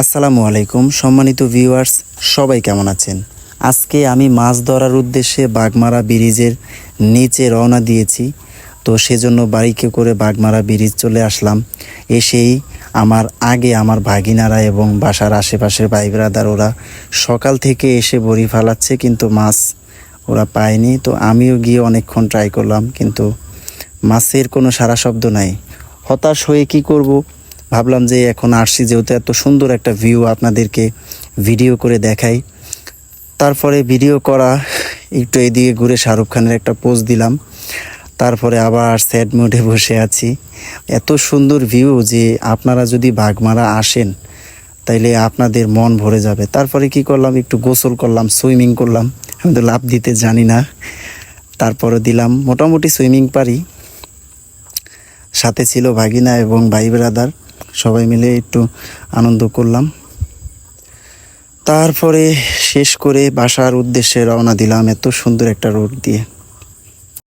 আসসালামু আলাইকুম সম্মানিত ভিউয়ার্স, সবাই কেমন আছেন? আজকে আমি মাছ ধরার উদ্দেশ্যে বাগমারা ব্রিজের নিচে রওনা দিয়েছি। তো সেজন্য বাইকে করে বাগমারা ব্রিজ চলে আসলাম। এসেই আমার ভাগিনারা এবং বাসার আশেপাশের ভাই ব্রাদার ওরা সকাল থেকে এসে বড়ি ফালাচ্ছে, কিন্তু মাছ ওরা পায়নি। তো আমিও গিয়ে অনেকক্ষণ ট্রাই করলাম, কিন্তু মাছের কোনো সাড়া শব্দ নাই। হতাশ হয়ে কি করব, ভাবলাম যে এখন আসছি যেহেতু এত সুন্দর একটা ভিউ আপনাদেরকে ভিডিও করে দেখাই। তারপরে ভিডিও করা একটু এদিকে ঘুরে শাহরুখ খানের একটা পোজ দিলাম। তারপরে আবার স্যাড মোডে বসে আছি। এত সুন্দর ভিউ যে আপনারা যদি বাগমারা আসেন তাইলে আপনাদের মন ভরে যাবে। তারপরে কি করলাম, একটু গোসল করলাম, সুইমিং করলাম। আমি তো লাভ দিতে জানি না, তারপরে দিলাম, মোটামুটি সুইমিং পারি। সাথে ছিল ভাগিনা এবং ভাই ব্রাদার, সবাই মিলে একটু আনন্দ করলাম। তারপরে শেষ করে বাসার উদ্দেশ্যে রওনা দিলাম এত সুন্দর একটা রোড দিয়ে।